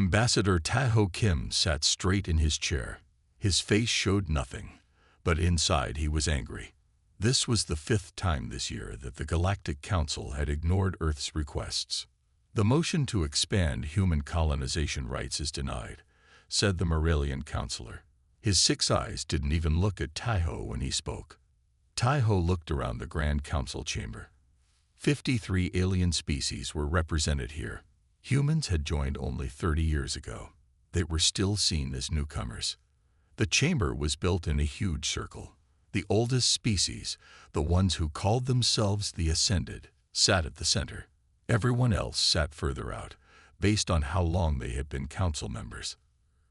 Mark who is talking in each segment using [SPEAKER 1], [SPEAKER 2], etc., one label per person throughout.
[SPEAKER 1] Ambassador Tae-ho Kim sat straight in his chair. His face showed nothing, but inside he was angry. This was the 5th time this year that the Galactic Council had ignored Earth's requests. The motion to expand human colonization rights is denied, said the Moralian counselor. His 6 eyes didn't even look at Tae-ho when he spoke. Tae-ho looked around the Grand Council chamber. 53 alien species were represented here. Humans had joined only 30 years ago. They were still seen as newcomers. The chamber was built in a huge circle. The oldest species, the ones who called themselves the Ascended, sat at the center. Everyone else sat further out, based on how long they had been council members.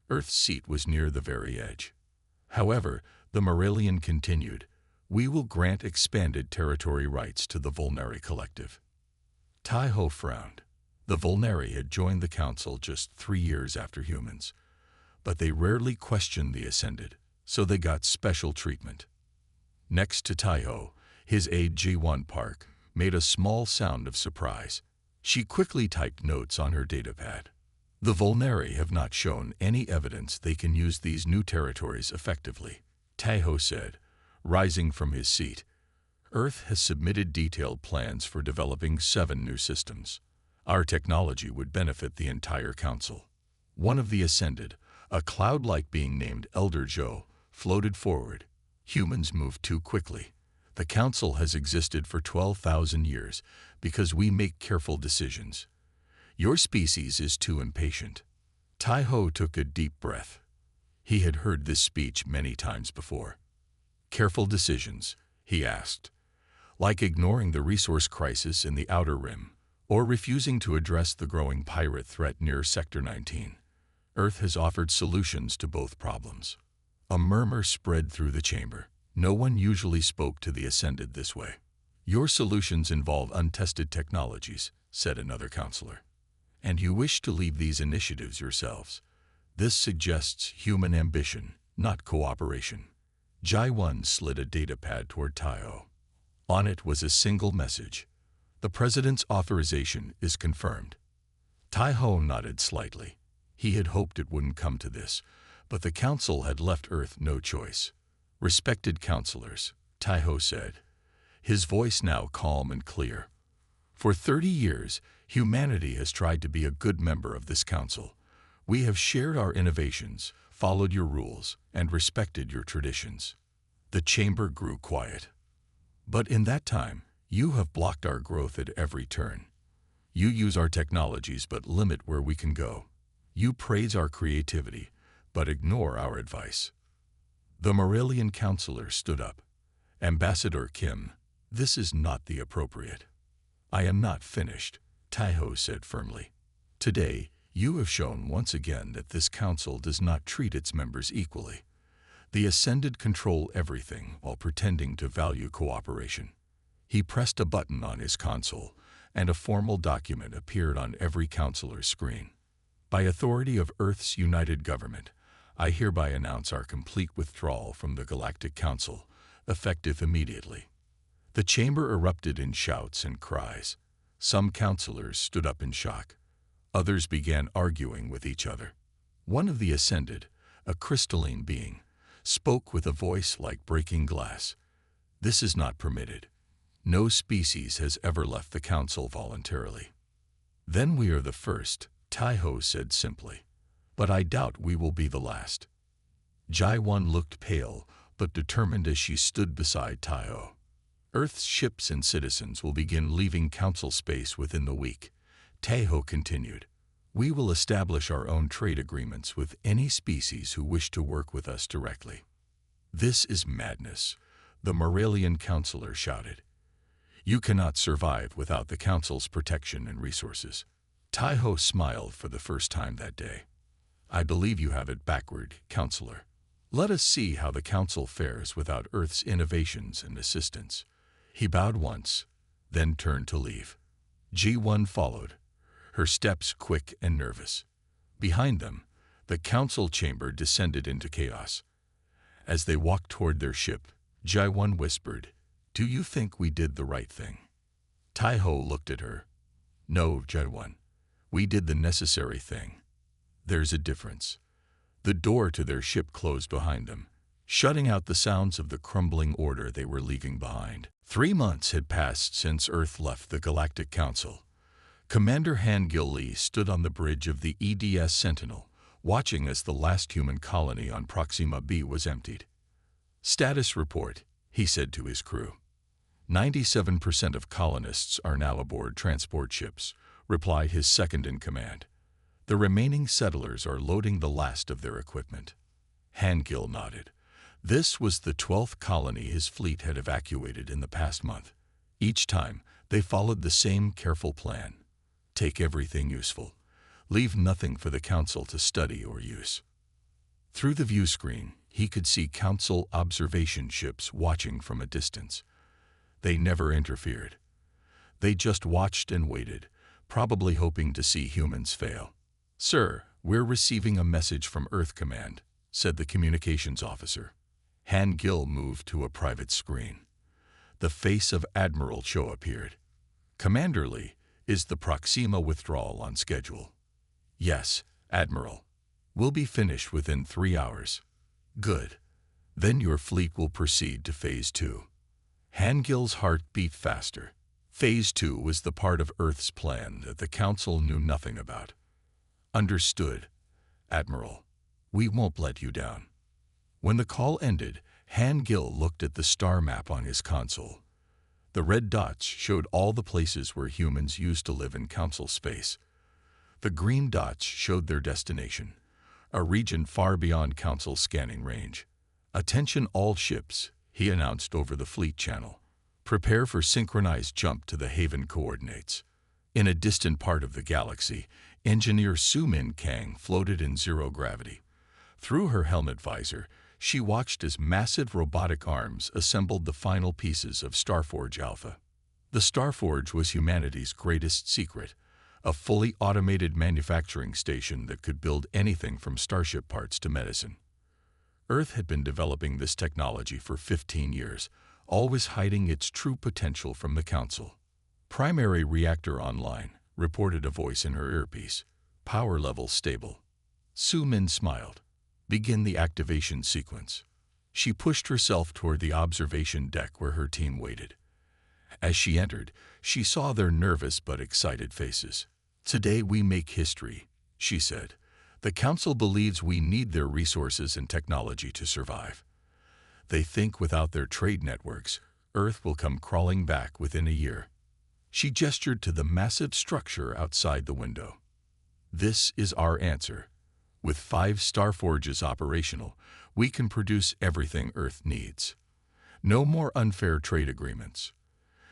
[SPEAKER 1] Earth's seat was near the very edge. However, the Moralian continued, "We will grant expanded territory rights to the Vulnari Collective." Tae-ho frowned. The Vulnari had joined the council just 3 years after humans, but they rarely questioned the Ascended, so they got special treatment. Next to Tae-ho, his aide Ji-won Park made a small sound of surprise. She quickly typed notes on her datapad. The Vulnari have not shown any evidence they can use these new territories effectively, Tae-ho said, rising from his seat. Earth has submitted detailed plans for developing 7 new systems. Our technology would benefit the entire council. One of the Ascended, a cloud-like being named Elder Joe, floated forward. Humans move too quickly. The council has existed for 12,000 years because we make careful decisions. Your species is too impatient. Tae-ho took a deep breath. He had heard this speech many times before. Careful decisions, he asked, like ignoring the resource crisis in the Outer Rim, or refusing to address the growing pirate threat near Sector 19. Earth has offered solutions to both problems. A murmur spread through the chamber. No one usually spoke to the Ascended this way. Your solutions involve untested technologies, said another counselor. And you wish to lead these initiatives yourselves. This suggests human ambition, not cooperation. Ji-won slid a datapad toward Tae-ho. On it was a single message. The President's authorization is confirmed. Tae-ho nodded slightly. He had hoped it wouldn't come to this, but the Council had left Earth no choice. Respected counselors, Tae-ho said, his voice now calm and clear. For 30 years, humanity has tried to be a good member of this council. We have shared our innovations, followed your rules, and respected your traditions. The chamber grew quiet. But in that time, you have blocked our growth at every turn. You use our technologies but limit where we can go. You praise our creativity, but ignore our advice. The Moralian counselor stood up. Ambassador Kim, this is not the appropriate. I am not finished, Tae-ho said firmly. Today, you have shown once again that this council does not treat its members equally. The Ascended control everything while pretending to value cooperation. He pressed a button on his console, and a formal document appeared on every counselor's screen. By authority of Earth's united government, I hereby announce our complete withdrawal from the Galactic Council, effective immediately. The chamber erupted in shouts and cries. Some counselors stood up in shock. Others began arguing with each other. One of the Ascended, a crystalline being, spoke with a voice like breaking glass. This is not permitted. No species has ever left the council voluntarily. Then we are the first, Tae-ho said simply. But I doubt we will be the last. Ji-won looked pale, but determined as she stood beside Tae-ho. Earth's ships and citizens will begin leaving council space within the week. Tae-ho continued. We will establish our own trade agreements with any species who wish to work with us directly. This is madness, the Moralian counselor shouted. You cannot survive without the council's protection and resources. Tae-ho smiled for the first time that day. I believe you have it backward, counselor. Let us see how the council fares without Earth's innovations and assistance. He bowed once, then turned to leave. Ji-won followed, her steps quick and nervous. Behind them, the council chamber descended into chaos. As they walked toward their ship, Ji-won whispered, Do you think we did the right thing? Tae-ho looked at her. No, Ji-won. We did the necessary thing. There's a difference. The door to their ship closed behind them, shutting out the sounds of the crumbling order they were leaving behind. 3 months had passed since Earth left the Galactic Council. Commander Han Gil-Lee stood on the bridge of the EDS Sentinel, watching as the last human colony on Proxima B was emptied. "Status report," he said to his crew. 97% of colonists are now aboard transport ships, replied his second-in-command. The remaining settlers are loading the last of their equipment. Han Gil nodded. This was the 12th colony his fleet had evacuated in the past month. Each time, they followed the same careful plan. Take everything useful. Leave nothing for the Council to study or use. Through the view screen, he could see Council observation ships watching from a distance. They never interfered. They just watched and waited, probably hoping to see humans fail. "Sir, we're receiving a message from Earth Command," said the communications officer. Han Gil moved to a private screen. The face of Admiral Cho appeared. "Commander Lee, is the Proxima withdrawal on schedule?" "Yes, Admiral. We'll be finished within 3 hours." "Good. Then your fleet will proceed to Phase 2. Han Gil's heart beat faster. Phase 2 was the part of Earth's plan that the Council knew nothing about. "Understood, Admiral. We won't let you down." When the call ended, Han Gil looked at the star map on his console. The red dots showed all the places where humans used to live in Council space. The green dots showed their destination, a region far beyond Council scanning range. "Attention all ships," he announced over the fleet channel. "Prepare for synchronized jump to the Haven coordinates." In a distant part of the galaxy, engineer Su-Min Kang floated in zero gravity. Through her helmet visor, she watched as massive robotic arms assembled the final pieces of Starforge Alpha. The Starforge was humanity's greatest secret, a fully automated manufacturing station that could build anything from starship parts to medicine. Earth had been developing this technology for 15 years, always hiding its true potential from the Council. "Primary reactor online," reported a voice in her earpiece. "Power level stable." Su-Min smiled. "Begin the activation sequence." She pushed herself toward the observation deck where her team waited. As she entered, she saw their nervous but excited faces. "Today we make history," she said. "The Council believes we need their resources and technology to survive. They think without their trade networks, Earth will come crawling back within a year." She gestured to the massive structure outside the window. "This is our answer. With 5 Starforges operational, we can produce everything Earth needs. No more unfair trade agreements.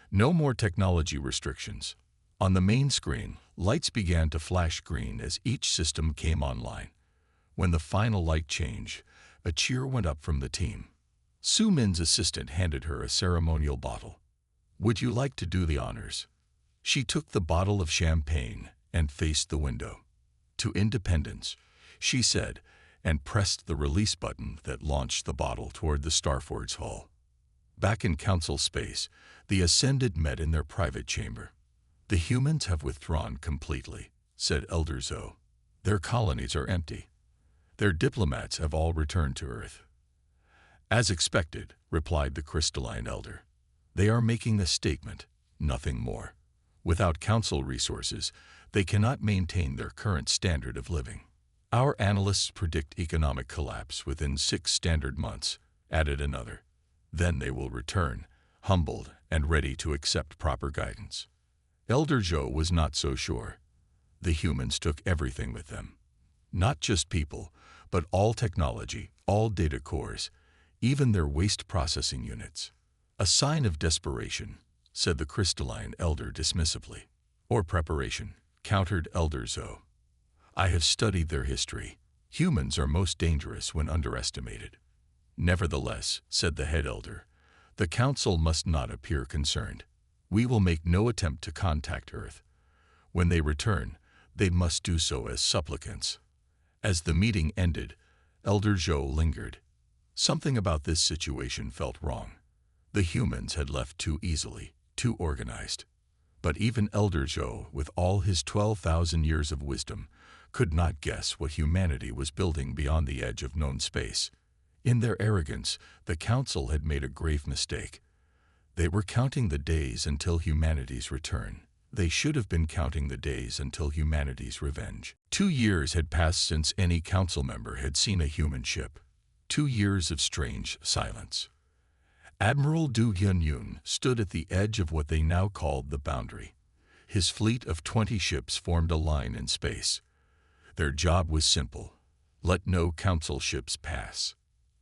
[SPEAKER 1] No more technology restrictions." On the main screen, lights began to flash green as each system came online. When the final light changed, a cheer went up from the team. Su-Min's assistant handed her a ceremonial bottle. "Would you like to do the honors?" She took the bottle of champagne and faced the window. "To independence," she said, and pressed the release button that launched the bottle toward the Starforge hull. Back in Council space, the Ascended met in their private chamber. "The humans have withdrawn completely," said Elder Zoe. "Their colonies are empty. Their diplomats have all returned to Earth." "As expected," replied the crystalline elder. "They are making a statement, nothing more. Without Council resources, they cannot maintain their current standard of living." "Our analysts predict economic collapse within 6 standard months," added another. "Then they will return, humbled and ready to accept proper guidance." Elder Joe was not so sure. The humans took everything with them. Not just people, but all technology, all data cores, even their waste processing units. "A sign of desperation," said the crystalline elder dismissively. "Or preparation," countered Elder Zoe. "I have studied their history. Humans are most dangerous when underestimated." "Nevertheless," said the head elder, "the Council must not appear concerned. We will make no attempt to contact Earth. When they return, they must do so as supplicants." As the meeting ended, Elder Joe lingered. Something about this situation felt wrong. The humans had left too easily, too organized. But even Elder Joe, with all his 12,000 years of wisdom, could not guess what humanity was building beyond the edge of known space. In their arrogance, the Council had made a grave mistake. They were counting the days until humanity's return. They should have been counting the days until humanity's revenge. 2 years had passed since any council member had seen a human ship. 2 years of strange silence. Admiral Du Hyun stood at the edge of what they now called the boundary. His fleet of 20 ships formed a line in space. Their job was simple: let no council ships pass.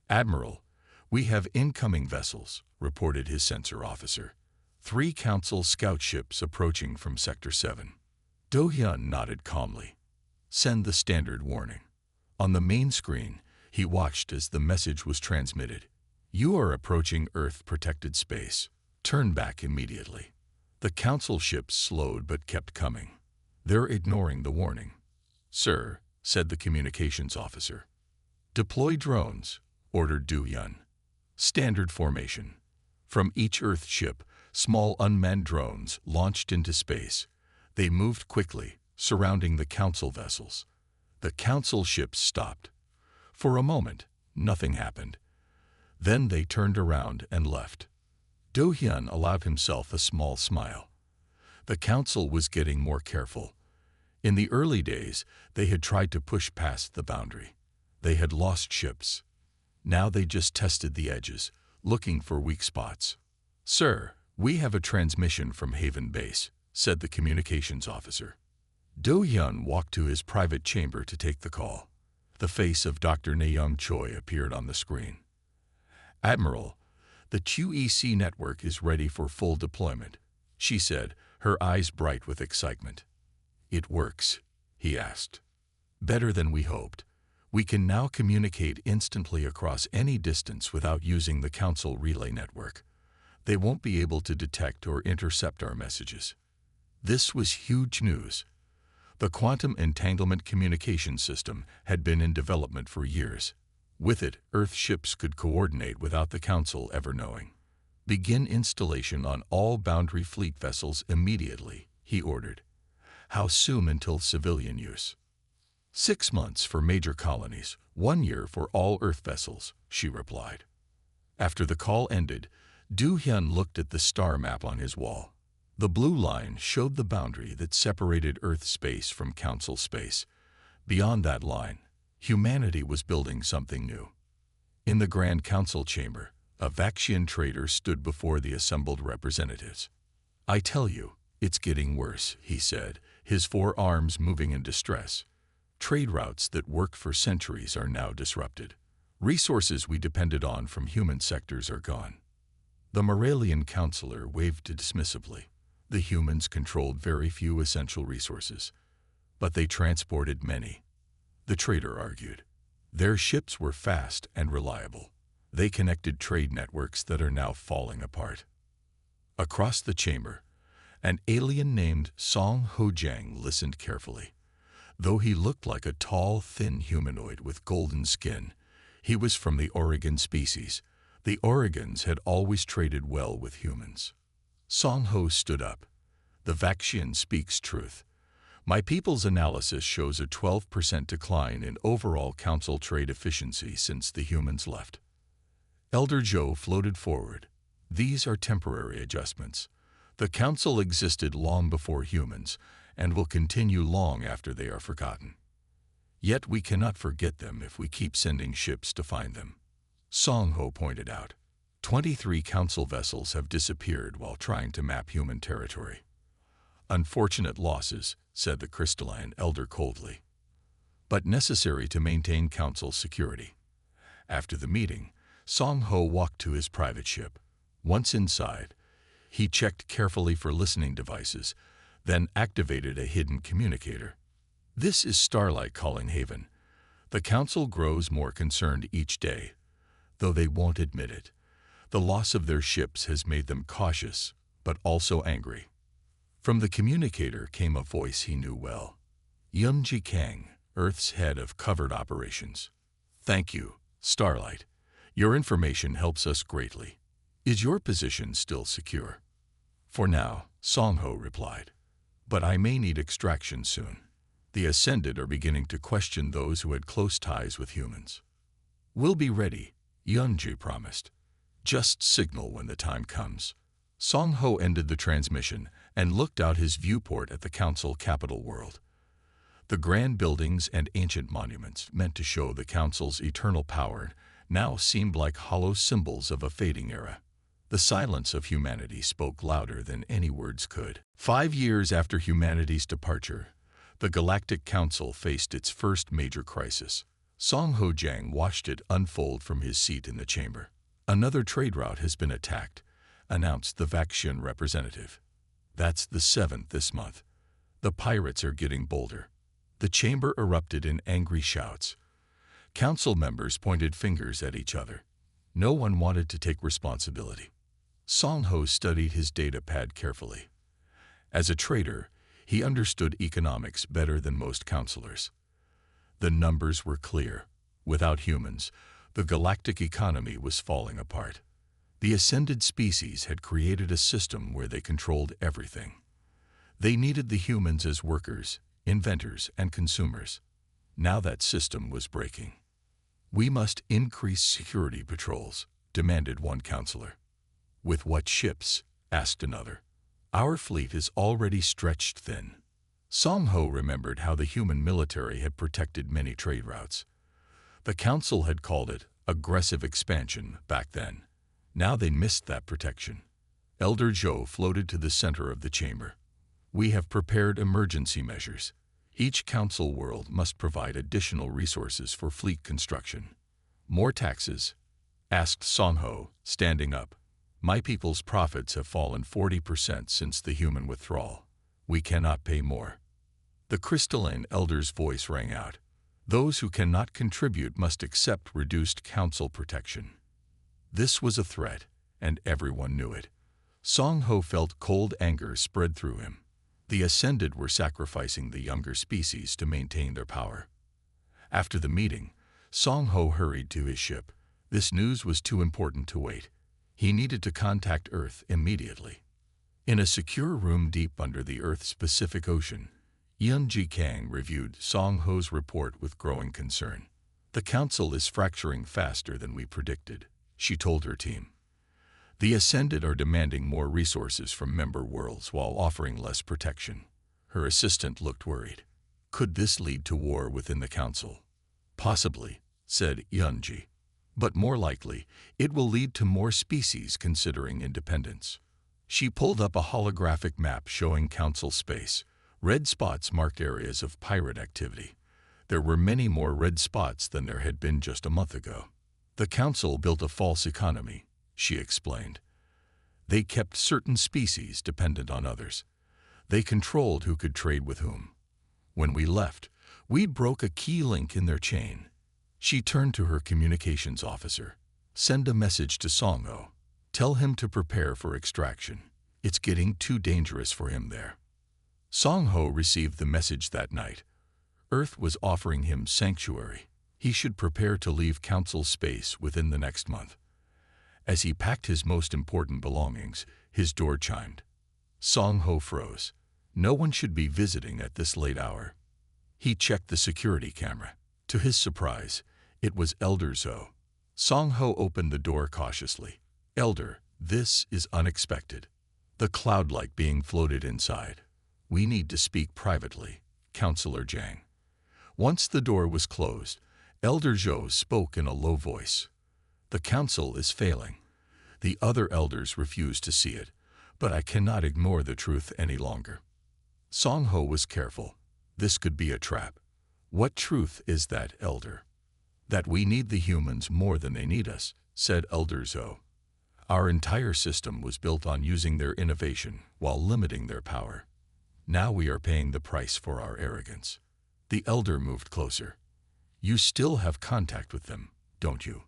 [SPEAKER 1] "Admiral, we have incoming vessels," reported his sensor officer. 3 council scout ships approaching from Sector 7. Do Hyun nodded calmly. "Send the standard warning." On the main screen, he watched as the message was transmitted. "You are approaching Earth-protected space. Turn back immediately." The council ships slowed but kept coming. "They're ignoring the warning." "Sir," said the communications officer. "Deploy drones," ordered Du Hyun. Standard formation. From each Earth ship, small unmanned drones launched into space. They moved quickly, surrounding the council vessels. The council ships stopped. For a moment, nothing happened. Then they turned around and left. Do Hyun allowed himself a small smile. The council was getting more careful. In the early days, they had tried to push past the boundary. They had lost ships. Now they just tested the edges, looking for weak spots. "Sir, we have a transmission from Haven Base," said the communications officer. Do Hyun walked to his private chamber to take the call. The face of Dr. Nayoung Choi appeared on the screen. "Admiral, the QEC network is ready for full deployment," she said, her eyes bright with excitement. "It works?" he asked. "Better than we hoped. We can now communicate instantly across any distance without using the Council relay network. They won't be able to detect or intercept our messages." This was huge news. The quantum entanglement communication system had been in development for years. With it, Earth ships could coordinate without the Council ever knowing. "Begin installation on all boundary fleet vessels immediately," he ordered. "How soon until civilian use?" 6 months for major colonies, 1 year for all Earth vessels," she replied. After the call ended, Du Hyun looked at the star map on his wall. The blue line showed the boundary that separated Earth space from Council space. Beyond that line, humanity was building something new. In the Grand Council chamber, a Vaxian trader stood before the assembled representatives. "I tell you, it's getting worse," he said, his 4 arms moving in distress. "Trade routes that worked for centuries are now disrupted. Resources we depended on from human sectors are gone." The Moralian counselor waved dismissively. The humans controlled very few essential resources, but they transported many. The trader argued. Their ships were fast and reliable. They connected trade networks that are now falling apart. Across the chamber, an alien named Song Ho-Jang listened carefully. Though he looked like a tall, thin humanoid with golden skin, he was from the Oregon species. The Oregons had always traded well with humans. Song Ho stood up. "The Vaxian speaks truth. My people's analysis shows a 12% decline in overall council trade efficiency since the humans left." Elder Joe floated forward. "These are temporary adjustments. The council existed long before humans, and will continue long after they are forgotten. Yet we cannot forget them if we keep sending ships to find them." Song Ho pointed out. 23 council vessels have disappeared while trying to map human territory. "Unfortunate losses," said the crystalline elder coldly, "but necessary to maintain council security." After the meeting, Song Ho walked to his private ship. Once inside, he checked carefully for listening devices, then activated a hidden communicator. "This is Starlight calling Haven. The Council grows more concerned each day, though they won't admit it. The loss of their ships has made them cautious, but also angry." From the communicator came a voice he knew well. Yunji Kang, Earth's head of covered operations. "Thank you, Starlight. Your information helps us greatly. Is your position still secure?" "For now," Song Ho replied. "But I may need extraction soon. The Ascended are beginning to question those who had close ties with humans. "We'll be ready," Yunji promised. "Just signal when the time comes." Song Ho ended the transmission and looked out his viewport at the Council capital world. The grand buildings and ancient monuments meant to show the Council's eternal power now seemed like hollow symbols of a fading era. The silence of humanity spoke louder than any words could. 5 years after humanity's departure, the Galactic Council faced its first major crisis. Song Ho Jang watched it unfold from his seat in the chamber. "Another trade route has been attacked," announced the Vaxian representative. "That's the 7th this month. The pirates are getting bolder." The chamber erupted in angry shouts. Council members pointed fingers at each other. No one wanted to take responsibility. Song Ho studied his data pad carefully. As a trader, he understood economics better than most counselors. The numbers were clear. Without humans, the galactic economy was falling apart. The ascended species had created a system where they controlled everything. They needed the humans as workers, inventors, and consumers. Now that system was breaking. "We must increase security patrols," demanded one counselor. "With what ships?" asked another. "Our fleet is already stretched thin." Song Ho remembered how the human military had protected many trade routes. The council had called it aggressive expansion back then. Now they missed that protection. Elder Zhou floated to the center of the chamber. "We have prepared emergency measures. Each council world must provide additional resources for fleet construction." "More taxes?" asked Song Ho, standing up. "My people's profits have fallen 40% since the human withdrawal. We cannot pay more." The crystalline elder's voice rang out. "Those who cannot contribute must accept reduced council protection." This was a threat, and everyone knew it. Song Ho felt cold anger spread through him. The Ascended were sacrificing the younger species to maintain their power. After the meeting, Song Ho hurried to his ship. This news was too important to wait. He needed to contact Earth immediately. In a secure room deep under the Earth's Pacific Ocean, Yunji Kang reviewed Song Ho's report with growing concern. "The Council is fracturing faster than we predicted," she told her team. "The Ascended are demanding more resources from member worlds while offering less protection." Her assistant looked worried. "Could this lead to war within the Council?" "Possibly," said Yunji. "But more likely, it will lead to more species considering independence." She pulled up a holographic map showing Council space. Red spots marked areas of pirate activity. There were many more red spots than there had been just a month ago. "The Council built a false economy," she explained. "They kept certain species dependent on others. They controlled who could trade with whom. When we left, we broke a key link in their chain." She turned to her communications officer. "Send a message to Song Ho. Tell him to prepare for extraction. It's getting too dangerous for him there." Song Ho received the message that night. Earth was offering him sanctuary. He should prepare to leave Council space within the next month. As he packed his most important belongings, his door chimed. Song Ho froze. No one should be visiting at this late hour. He checked the security camera. To his surprise, it was Elder Zhou. Song Ho opened the door cautiously. "Elder, this is unexpected." The cloud-like being floated inside. "We need to speak privately, Counselor Zhang." Once the door was closed, Elder Zhou spoke in a low voice. "The Council is failing. The other elders refuse to see it, but I cannot ignore the truth any longer." Song Ho was careful. This could be a trap. "What truth is that, Elder?" "That we need the humans more than they need us," said Elder Zhou. "Our entire system was built on using their innovation while limiting their power. Now we are paying the price for our arrogance." The elder moved closer. "You still have contact with them, don't you?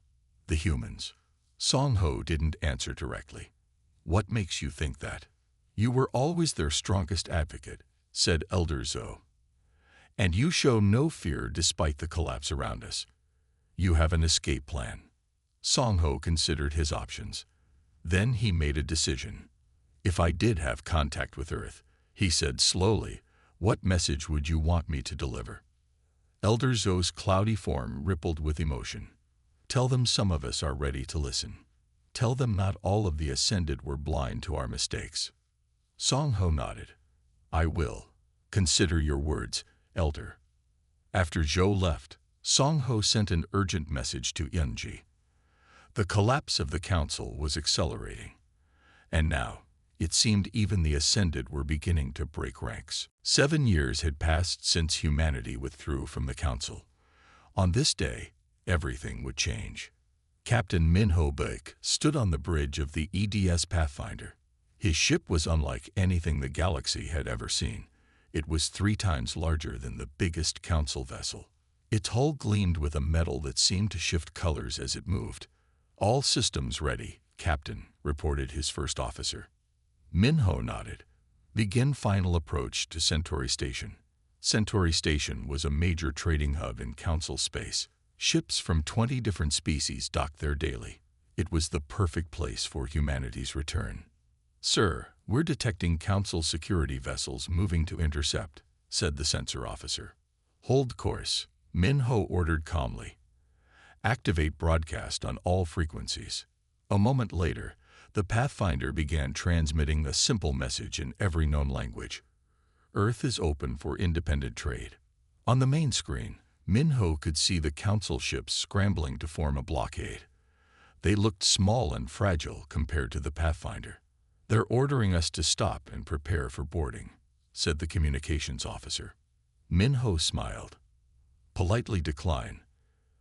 [SPEAKER 1] The humans?" Song Ho didn't answer directly. "What makes you think that?" "You were always their strongest advocate," said Elder Zhou. "And you show no fear despite the collapse around us. You have an escape plan." Song Ho considered his options. Then he made a decision. "If I did have contact with Earth," he said slowly, What message would you want me to deliver? Elder Zo's cloudy form rippled with emotion. Tell them some of us are ready to listen. Tell them not all of the Ascended were blind to our mistakes. Song Ho nodded. I will. Consider your words, Elder. After Zhou left, Song Ho sent an urgent message to Yunji. The collapse of the council was accelerating. And now, it seemed even the Ascended were beginning to break ranks. 7 years had passed since humanity withdrew from the council. On this day, everything would change. Captain Minho Baek stood on the bridge of the EDS Pathfinder. His ship was unlike anything the galaxy had ever seen. It was 3 times larger than the biggest council vessel. Its hull gleamed with a metal that seemed to shift colors as it moved. All systems ready, Captain, reported his first officer. Minho nodded. Begin final approach to Centauri Station. Centauri Station was a major trading hub in Council space. Ships from 20 different species docked there daily. It was the perfect place for humanity's return. Sir, we're detecting Council security vessels moving to intercept, said the sensor officer. Hold course, Minho ordered calmly. Activate broadcast on all frequencies. A moment later, the Pathfinder began transmitting a simple message in every known language. Earth is open for independent trade. On the main screen, Minho could see the Council ships scrambling to form a blockade. They looked small and fragile compared to the Pathfinder. They're ordering us to stop and prepare for boarding, said the communications officer. Minho smiled. Politely decline.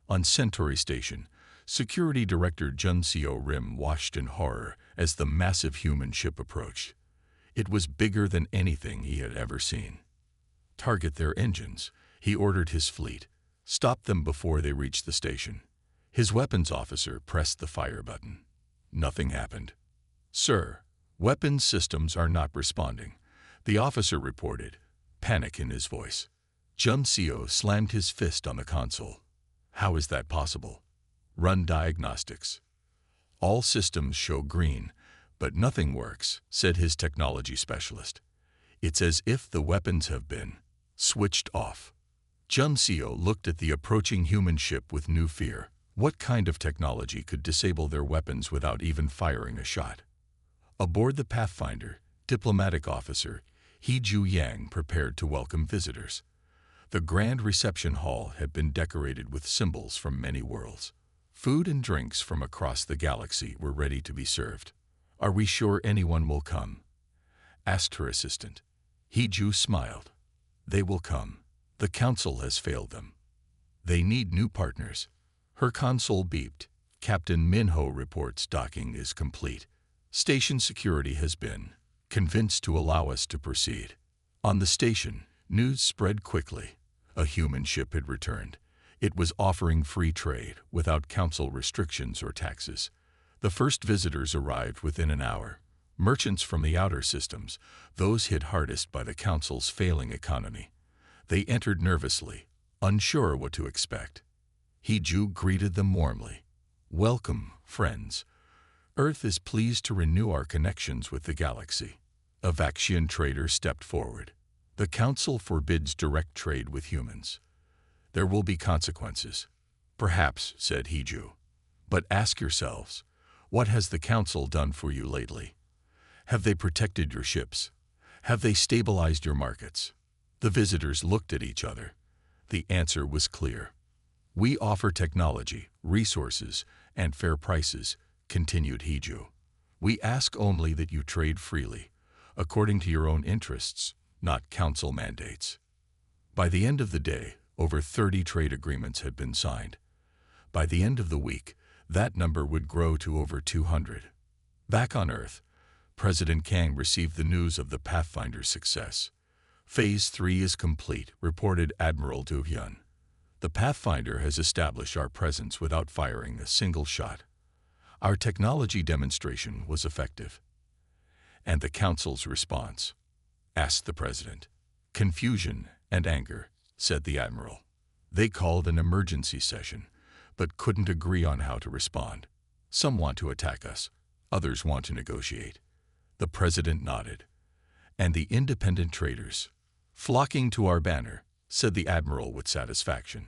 [SPEAKER 1] On Centauri Station, Security Director Junseo Rim watched in horror as the massive human ship approached. It was bigger than anything he had ever seen. Target their engines, he ordered his fleet. Stop them before they reach the station. His weapons officer pressed the fire button. Nothing happened. Sir, weapons systems are not responding, the officer reported, panic in his voice. Junseo slammed his fist on the console. How is that possible? Run diagnostics. All systems show green, but nothing works, said his technology specialist. It's as if the weapons have been switched off. Junseo looked at the approaching human ship with new fear. What kind of technology could disable their weapons without even firing a shot? Aboard the Pathfinder, diplomatic officer He-Ju Yang prepared to welcome visitors. The grand reception hall had been decorated with symbols from many worlds. Food and drinks from across the galaxy were ready to be served. Are we sure anyone will come? Asked her assistant. He-Ju smiled. They will come. The council has failed them. They need new partners. Her console beeped. Captain Minho reports docking is complete. Station security has been convinced to allow us to proceed. On the station, news spread quickly. A human ship had returned. It was offering free trade without council restrictions or taxes. The first visitors arrived within an hour. Merchants from the outer systems, those hit hardest by the council's failing economy. They entered nervously, unsure what to expect. He-Ju greeted them warmly. Welcome, friends. Earth is pleased to renew our connections with the galaxy. A Vaxian trader stepped forward. The council forbids direct trade with humans. There will be consequences. Perhaps, said He-Ju. But ask yourselves, what has the council done for you lately? Have they protected your ships? Have they stabilized your markets? The visitors looked at each other. The answer was clear. We offer technology, resources, and fair prices, continued He-Ju. We ask only that you trade freely, according to your own interests, not council mandates. By the end of the day, over 30 trade agreements had been signed. By the end of the week, that number would grow to over 200. Back on Earth, President Kang received the news of the Pathfinder's success. Phase 3 is complete, reported Admiral Du Hyun. The Pathfinder has established our presence without firing a single shot. Our technology demonstration was effective. And the Council's response? Asked the President. Confusion and anger, said the Admiral. They called an emergency session, but couldn't agree on how to respond. Some want to attack us, others want to negotiate. The President nodded. And the independent traders? "Flocking to our banner," said the Admiral with satisfaction.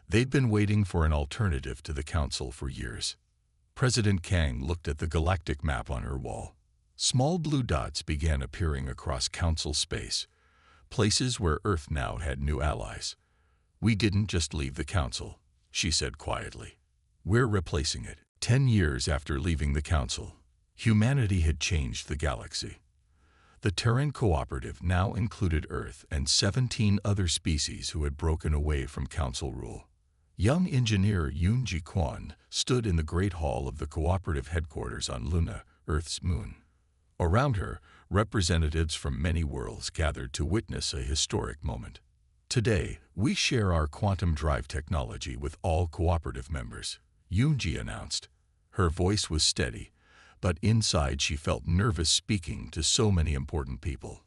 [SPEAKER 1] They'd been waiting for an alternative to the Council for years. President Kang looked at the galactic map on her wall. Small blue dots began appearing across Council space, places where Earth now had new allies. "We didn't just leave the Council," she said quietly. "We're replacing it." 10 years after leaving the Council, humanity had changed the galaxy. The Terran Cooperative now included Earth and 17 other species who had broken away from Council rule. Young engineer Yoon-ji Kwon stood in the Great Hall of the Cooperative headquarters on Luna, Earth's moon. Around her, representatives from many worlds gathered to witness a historic moment. "Today, we share our quantum drive technology with all cooperative members," Yoon-ji announced. Her voice was steady, but inside she felt nervous speaking to so many important people.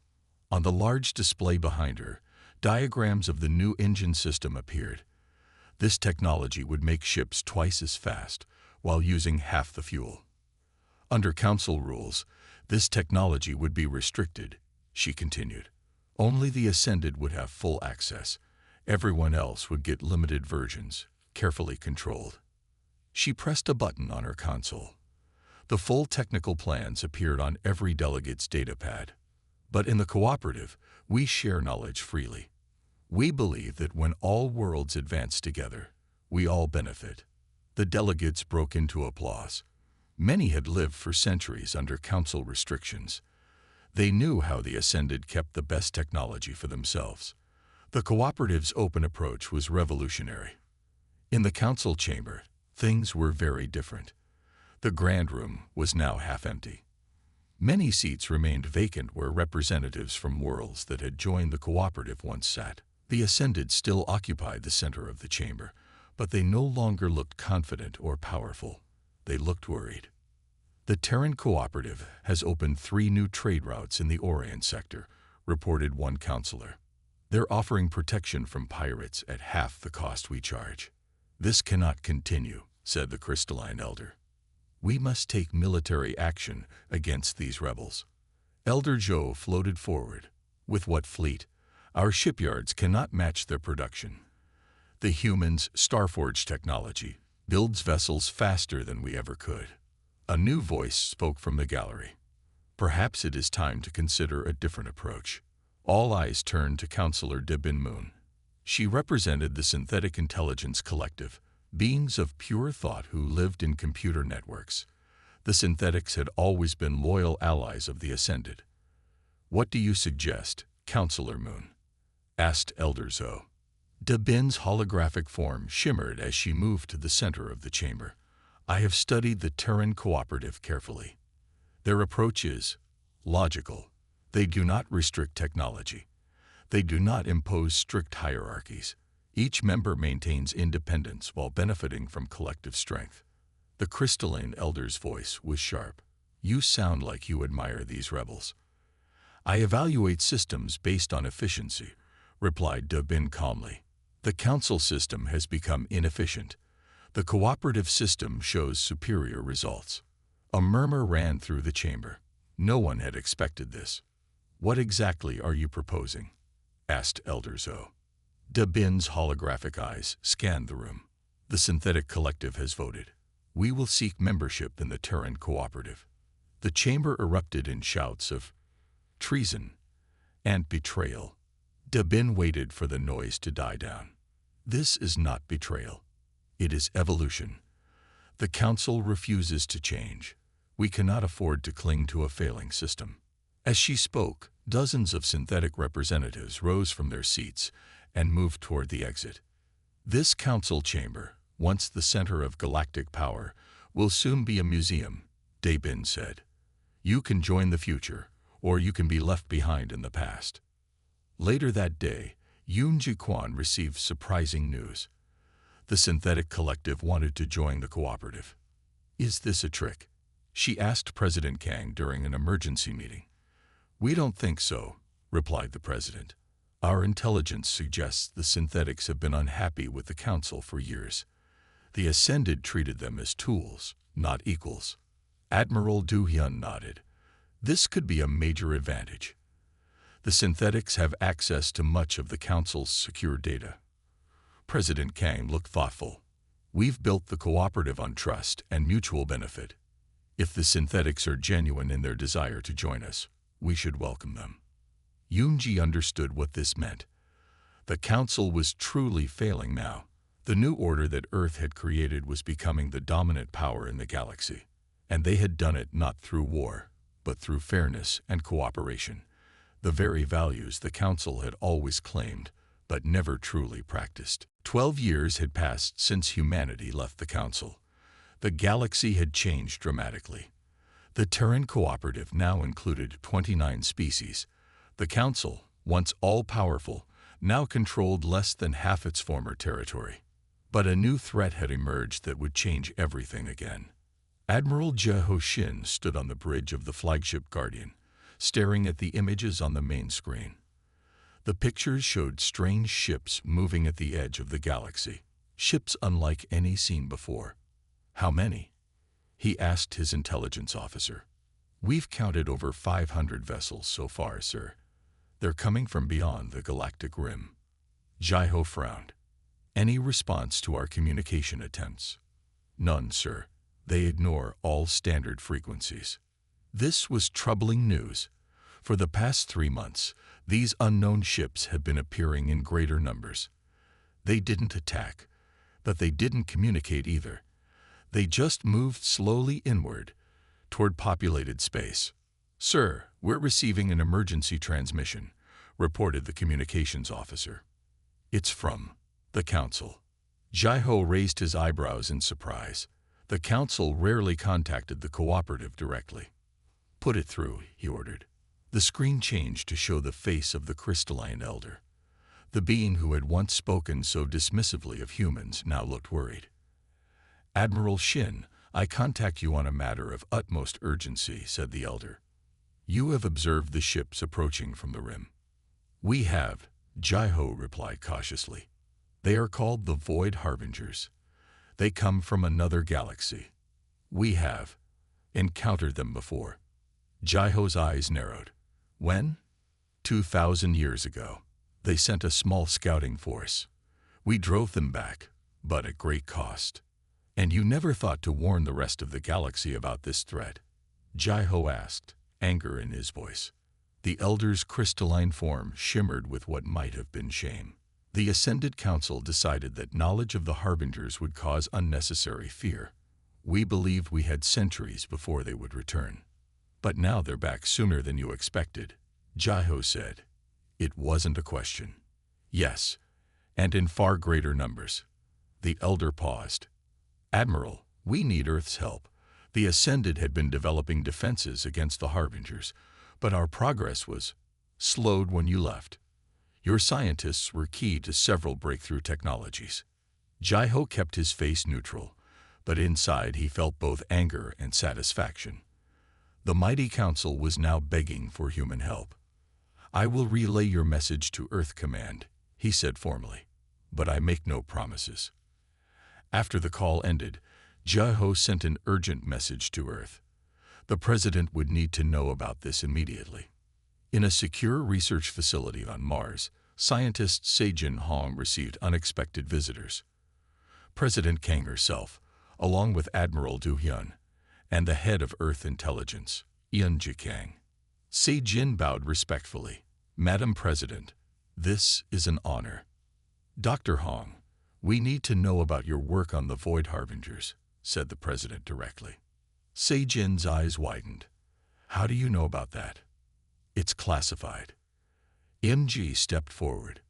[SPEAKER 1] On the large display behind her, diagrams of the new engine system appeared. This technology would make ships twice as fast, while using half the fuel. Under Council rules, this technology would be restricted, she continued. Only the Ascended would have full access. Everyone else would get limited versions, carefully controlled. She pressed a button on her console. The full technical plans appeared on every delegate's datapad. "But in the Cooperative, we share knowledge freely. We believe that when all worlds advance together, we all benefit." The delegates broke into applause. Many had lived for centuries under Council restrictions. They knew how the Ascended kept the best technology for themselves. The Cooperative's open approach was revolutionary. In the Council chamber, things were very different. The Grand Room was now half empty. Many seats remained vacant where representatives from worlds that had joined the Cooperative once sat. The Ascended still occupied the center of the chamber, but they no longer looked confident or powerful. They looked worried. "The Terran Cooperative has opened 3 new trade routes in the Orient sector," reported one counselor. "They're offering protection from pirates at half the cost we charge." "This cannot continue," said the Crystalline Elder. "We must take military action against these rebels." Elder Zhou floated forward. "With what fleet? Our shipyards cannot match their production. The humans' Starforge technology builds vessels faster than we ever could." A new voice spoke from the gallery. "Perhaps it is time to consider a different approach." All eyes turned to Counselor De Bin Moon. She represented the Synthetic Intelligence Collective, beings of pure thought who lived in computer networks. The synthetics had always been loyal allies of the Ascended. "What do you suggest, Counselor Moon?" asked Elder Zhou. De Bin's holographic form shimmered as she moved to the center of the chamber. "I have studied the Terran Cooperative carefully. Their approach is logical. They do not restrict technology. They do not impose strict hierarchies. Each member maintains independence while benefiting from collective strength." The Crystalline Elder's voice was sharp. "You sound like you admire these rebels." "I evaluate systems based on efficiency," replied De Bin calmly. "The Council system has become inefficient. The Cooperative system shows superior results." A murmur ran through the chamber. No one had expected this. "What exactly are you proposing?" asked Elder Zhou. De Bin's holographic eyes scanned the room. "The Synthetic Collective has voted. We will seek membership in the Terran Cooperative." The chamber erupted in shouts of treason and betrayal. De Bin waited for the noise to die down. "This is not betrayal. It is evolution. The Council refuses to change. We cannot afford to cling to a failing system." As she spoke, dozens of synthetic representatives rose from their seats and moved toward the exit. "This Council chamber, once the center of galactic power, will soon be a museum," De Bin said. "You can join the future, or you can be left behind in the past." Later that day, Yoon-ji Kwon received surprising news. The Synthetic Collective wanted to join the Cooperative. "Is this a trick?" she asked President Kang during an emergency meeting. "We don't think so," replied the President. "Our intelligence suggests the synthetics have been unhappy with the Council for years. The Ascended treated them as tools, not equals." Admiral Du Hyun nodded. "This could be a major advantage." The synthetics have access to much of the Council's secure data. President Kang looked thoughtful. We've built the cooperative on trust and mutual benefit. If the synthetics are genuine in their desire to join us, we should welcome them. Yoonji understood what this meant. The Council was truly failing now. The new order that Earth had created was becoming the dominant power in the galaxy. And they had done it not through war, but through fairness and cooperation. The very values the Council had always claimed, but never truly practiced. 12 years had passed since humanity left the Council. The galaxy had changed dramatically. The Terran Cooperative now included 29 species. The Council, once all-powerful, now controlled less than half its former territory. But a new threat had emerged that would change everything again. Admiral Jeho Shin stood on the bridge of the flagship Guardian, staring at the images on the main screen. The pictures showed strange ships moving at the edge of the galaxy, ships unlike any seen before. How many? He asked his intelligence officer. We've counted over 500 vessels so far, sir. They're coming from beyond the galactic rim. Jeho frowned. Any response to our communication attempts? None, sir. They ignore all standard frequencies. This was troubling news. For the past 3 months, these unknown ships had been appearing in greater numbers. They didn't attack, but they didn't communicate either. They just moved slowly inward, toward populated space. Sir, we're receiving an emergency transmission, reported the communications officer. It's from the Council. Jeho raised his eyebrows in surprise. The Council rarely contacted the cooperative directly. Put it through, he ordered. The screen changed to show the face of the crystalline elder. The being who had once spoken so dismissively of humans now looked worried. Admiral Shin, I contact you on a matter of utmost urgency, said the elder. You have observed the ships approaching from the rim. We have, Jeho replied cautiously. They are called the Void Harbingers. They come from another galaxy. We have encountered them before. Jeho's eyes narrowed. When? 2,000 years ago. They sent a small scouting force. We drove them back, but at great cost. And you never thought to warn the rest of the galaxy about this threat? Jeho asked, anger in his voice. The elder's crystalline form shimmered with what might have been shame. The Ascended Council decided that knowledge of the Harbingers would cause unnecessary fear. We believed we had centuries before they would return. But now they're back sooner than you expected, Jeho said. It wasn't a question. Yes, and in far greater numbers. The elder paused. Admiral, we need Earth's help. The Ascended had been developing defenses against the Harbingers, but our progress was slowed when you left. Your scientists were key to several breakthrough technologies. Jeho kept his face neutral, but inside he felt both anger and satisfaction. The mighty Council was now begging for human help. I will relay your message to Earth Command, he said formally, but I make no promises. After the call ended, Jeho sent an urgent message to Earth. The President would need to know about this immediately. In a secure research facility on Mars, scientist Se-Jin Hong received unexpected visitors. President Kang herself, along with Admiral Du-hyun, and the head of Earth Intelligence, Eun-ji Kang. Se-Jin bowed respectfully. Madam President, this is an honor. Dr. Hong, we need to know about your work on the Void Harbingers, said the President directly. Se-Jin's eyes widened. How do you know about that? It's classified. MG stepped forward.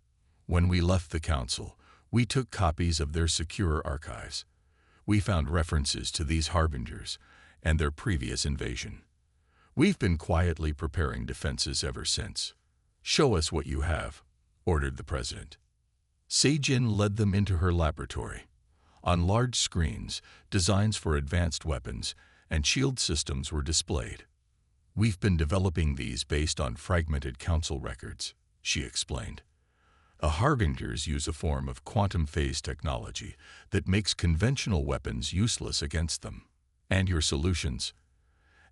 [SPEAKER 1] When we left the Council, we took copies of their secure archives. We found references to these Harbingers and their previous invasion. We've been quietly preparing defenses ever since. Show us what you have, ordered the President. Se-Jin led them into her laboratory. On large screens, designs for advanced weapons and shield systems were displayed. We've been developing these based on fragmented Council records, she explained. The Harbingers use a form of quantum phase technology that makes conventional weapons useless against them. And your solutions?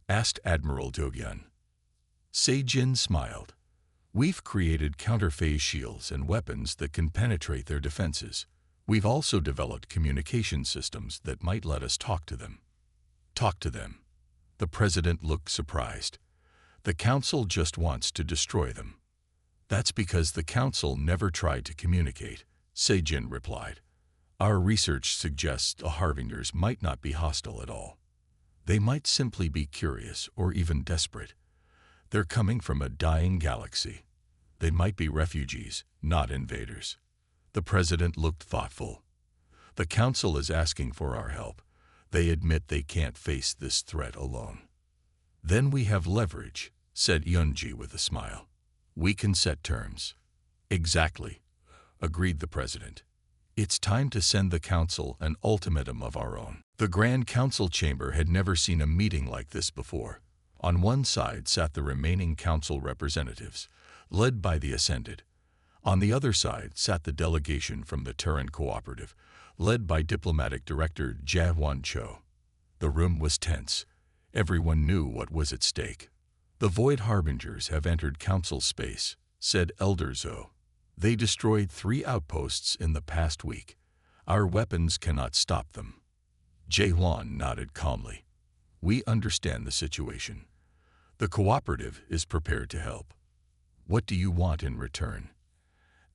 [SPEAKER 1] Asked Admiral Do-hyun. Se-Jin smiled. We've created counterphase shields and weapons that can penetrate their defenses. We've also developed communication systems that might let us talk to them. Talk to them. The president looked surprised. The council just wants to destroy them. That's because the council never tried to communicate, Sejin replied. Our research suggests the Harbingers might not be hostile at all. They might simply be curious or even desperate. They're coming from a dying galaxy. They might be refugees, not invaders. The president looked thoughtful. The council is asking for our help. They admit they can't face this threat alone. Then we have leverage, said Yunji with a smile. We can set terms. Exactly, agreed the president. It's time to send the council an ultimatum of our own. The Grand Council chamber had never seen a meeting like this before. On one side sat the remaining council representatives, led by the Ascended. On the other side sat the delegation from the Terran Cooperative, led by Diplomatic Director Jae-won Cho. The room was tense. Everyone knew what was at stake. The Void Harbingers have entered council space, said Elder Zo. They destroyed 3 outposts in the past week. Our weapons cannot stop them. Jae-won nodded calmly. We understand the situation. The cooperative is prepared to help. What do you want in return?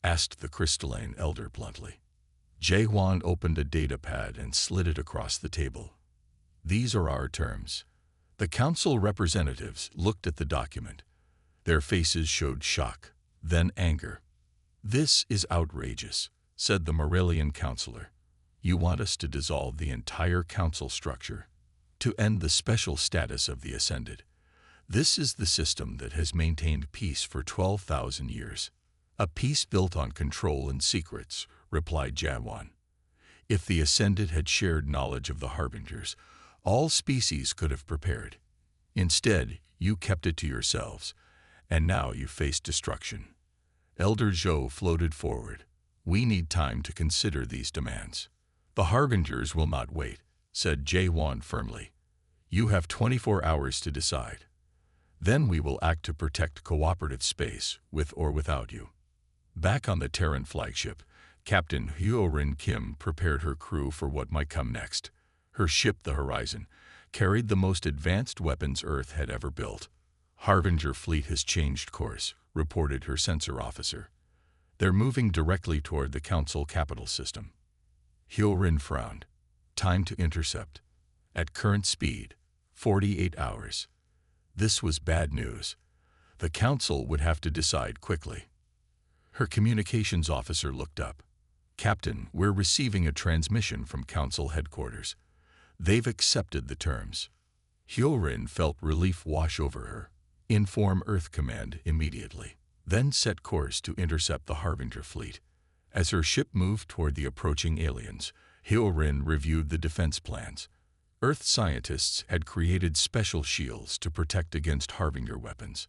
[SPEAKER 1] Asked the crystalline elder bluntly. Jae-won opened a data pad and slid it across the table. These are our terms. The council representatives looked at the document. Their faces showed shock, then anger. This is outrageous, said the Morellian counselor. You want us to dissolve the entire council structure, to end the special status of the Ascended. This is the system that has maintained peace for 12,000 years. A peace built on control and secrets, replied Jae-won. If the Ascended had shared knowledge of the Harbingers, all species could have prepared. Instead, you kept it to yourselves, and now you face destruction. Elder Zhou floated forward. We need time to consider these demands. The Harbingers will not wait, said Jae-won firmly. You have 24 hours to decide. Then we will act to protect cooperative space, with or without you. Back on the Terran flagship, Captain Hyo-rin Kim prepared her crew for what might come next. Her ship, the Horizon, carried the most advanced weapons Earth had ever built. Harbinger fleet has changed course, reported her sensor officer. They're moving directly toward the Council capital system. Hyo-rin frowned. Time to intercept. At current speed, 48 hours. This was bad news. The Council would have to decide quickly. Her communications officer looked up. Captain, we're receiving a transmission from Council headquarters. They've accepted the terms. Hyo-rin felt relief wash over her. Inform Earth Command immediately. Then set course to intercept the Harbinger fleet. As her ship moved toward the approaching aliens, Hyo-rin reviewed the defense plans. Earth scientists had created special shields to protect against Harbinger weapons.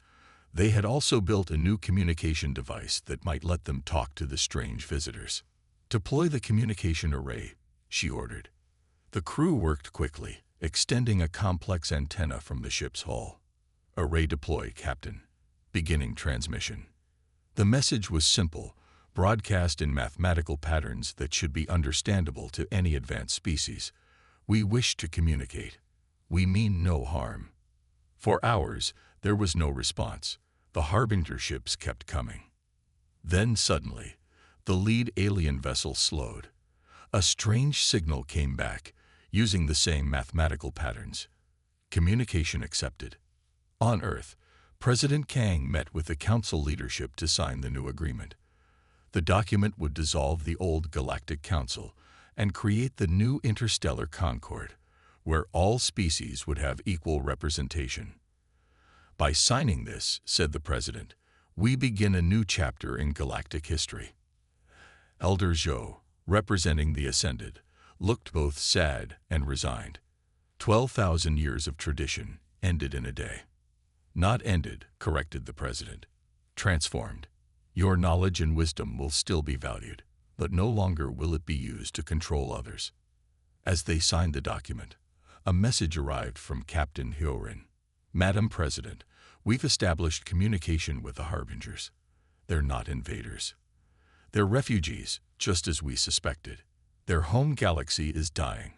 [SPEAKER 1] They had also built a new communication device that might let them talk to the strange visitors. Deploy the communication array, she ordered. The crew worked quickly, extending a complex antenna from the ship's hull. Array deploy, Captain. Beginning transmission. The message was simple, broadcast in mathematical patterns that should be understandable to any advanced species. We wish to communicate. We mean no harm. For hours, there was no response. The Harbinger ships kept coming. Then suddenly, the lead alien vessel slowed. A strange signal came back, using the same mathematical patterns. Communication accepted. On Earth, President Kang met with the Council leadership to sign the new agreement. The document would dissolve the old Galactic Council and create the new Interstellar Concord, where all species would have equal representation. By signing this, said the President, we begin a new chapter in galactic history. Elder Zhou, representing the Ascended, looked both sad and resigned. 12,000 years of tradition ended in a day. Not ended, corrected the President. Transformed. Your knowledge and wisdom will still be valued, but no longer will it be used to control others. As they signed the document, a message arrived from Captain Hyo-rin. Madam President, we've established communication with the Harbingers. They're not invaders. They're refugees, just as we suspected. Their home galaxy is dying.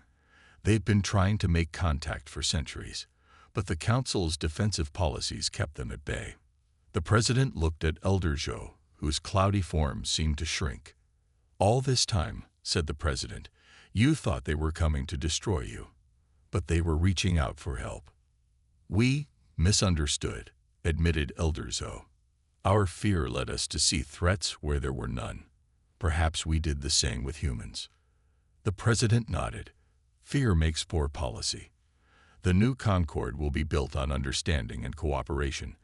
[SPEAKER 1] They've been trying to make contact for centuries, but the Council's defensive policies kept them at bay. The president looked at Elder Zhou, whose cloudy form seemed to shrink. "All this time," said the president, "you thought they were coming to destroy you, but they were reaching out for help." "We misunderstood," admitted Elder Zhou. "Our fear led us to see threats where there were none. Perhaps we did the same with humans." The president nodded. "Fear makes poor policy. The new Concord will be built on understanding and cooperation,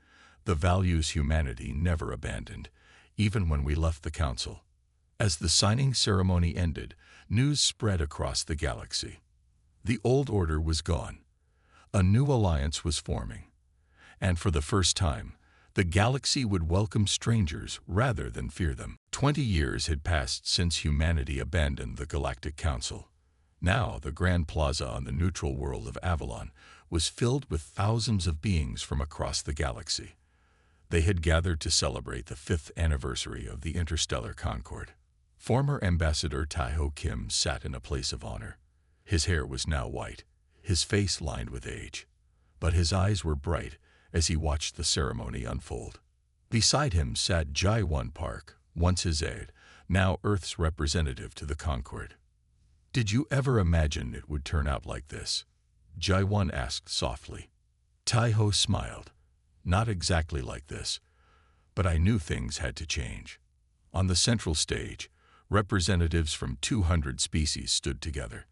[SPEAKER 1] the values humanity never abandoned, even when we left the Council." As the signing ceremony ended, news spread across the galaxy. The old order was gone. A new alliance was forming. And for the first time, the galaxy would welcome strangers rather than fear them. 20 years had passed since humanity abandoned the Galactic Council. Now the Grand Plaza on the neutral world of Avalon was filled with thousands of beings from across the galaxy. They had gathered to celebrate the 5th anniversary of the Interstellar Concord. Former Ambassador Taiho Kim sat in a place of honor. His hair was now white, his face lined with age, but his eyes were bright as he watched the ceremony unfold. Beside him sat Jai-1 Park, once his aide, now Earth's representative to the Concord. "Did you ever imagine it would turn out like this?" Jai-1 asked softly. Taiho smiled. "Not exactly like this, but I knew things had to change." On the central stage, representatives from 200 species stood together.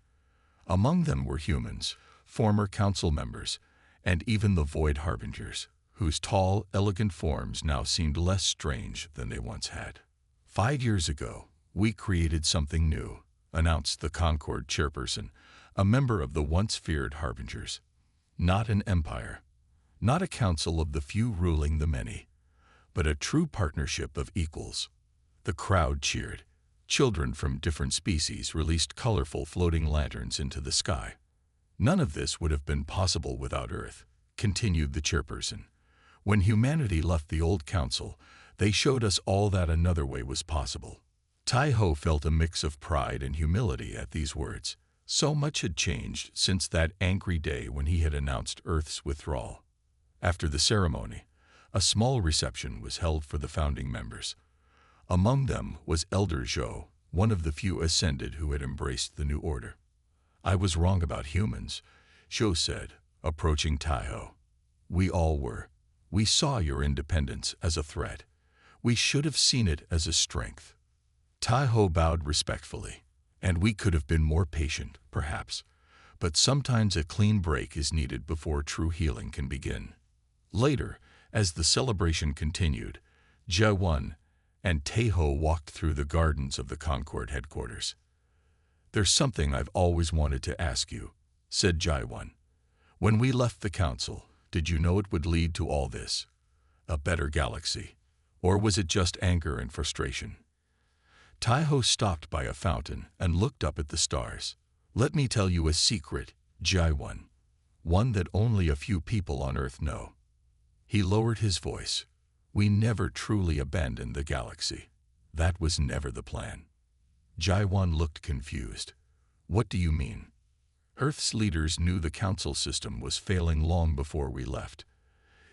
[SPEAKER 1] Among them were humans, former council members, and even the Void Harbingers, whose tall, elegant forms now seemed less strange than they once had. "5 years ago, we created something new," announced the Concord chairperson, a member of the once feared Harbingers. "Not an empire, not a council of the few ruling the many, but a true partnership of equals." The crowd cheered. Children from different species released colorful floating lanterns into the sky. "None of this would have been possible without Earth," continued the chairperson. "When humanity left the old council, they showed us all that another way was possible." Taiho felt a mix of pride and humility at these words. So much had changed since that angry day when he had announced Earth's withdrawal. After the ceremony, a small reception was held for the founding members. Among them was Elder Zhou, one of the few ascended who had embraced the new order. "I was wrong about humans," Zhou said, approaching Taiho. "We all were. We saw your independence as a threat. We should have seen it as a strength." Taiho bowed respectfully. "And we could have been more patient, perhaps. But sometimes a clean break is needed before true healing can begin." Later, as the celebration continued, Jai-1 and Taiho walked through the gardens of the Concord headquarters. "There's something I've always wanted to ask you," said Jai-1. "When we left the council, did you know it would lead to all this? A better galaxy? Or was it just anger and frustration?" Taiho stopped by a fountain and looked up at the stars. "Let me tell you a secret, Jai-1, one that only a few people on Earth know." He lowered his voice. "We never truly abandoned the galaxy. That was never the plan." Jai-1 looked confused. "What do you mean?" "Earth's leaders knew the council system was failing long before we left,"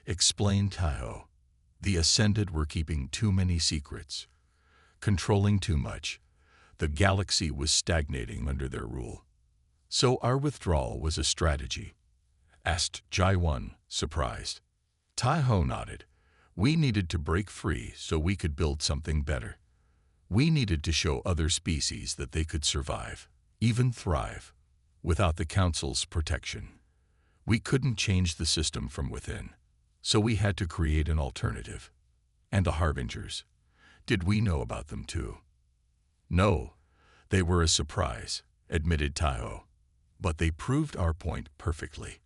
[SPEAKER 1] explained Taiho. "The Ascended were keeping too many secrets, controlling too much. The galaxy was stagnating under their rule. So our withdrawal was a strategy?" asked Jai-1, surprised. Taiho nodded. "We needed to break free so we could build something better. We needed to show other species that they could survive, even thrive, without the Council's protection. We couldn't change the system from within, so we had to create an alternative. And the Harbingers, did we know about them too?" "No, they were a surprise," admitted Taiho. "But they proved our point perfectly.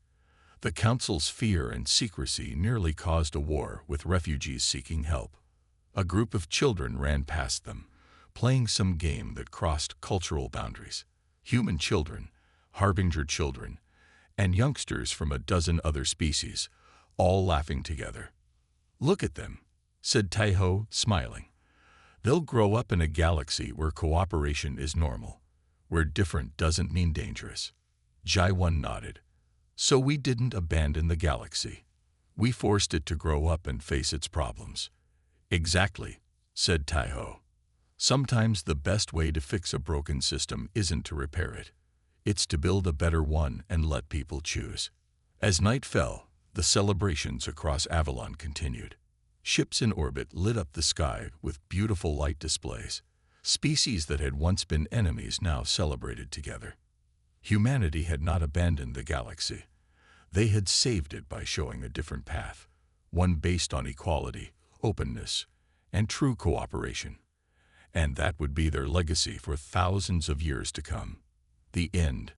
[SPEAKER 1] The Council's fear and secrecy nearly caused a war with refugees seeking help. A group of children ran past them, playing some game that crossed cultural boundaries. Human children, Harbinger children, and youngsters from a dozen other species, all laughing together. Look at them. said Taiho, smiling. They'll grow up in a galaxy where cooperation is normal, where different doesn't mean dangerous. Jaiwan nodded. So we didn't abandon the galaxy. We forced it to grow up and face its problems. Exactly, said Taiho. Sometimes the best way to fix a broken system isn't to repair it. It's to build a better one and let people choose. As night fell, the celebrations across Avalon continued. Ships in orbit lit up the sky with beautiful light displays. Species that had once been enemies now celebrated together. Humanity had not abandoned the galaxy. They had saved it by showing a different path, one based on equality, openness, and true cooperation. And that would be their legacy for thousands of years to come. The end.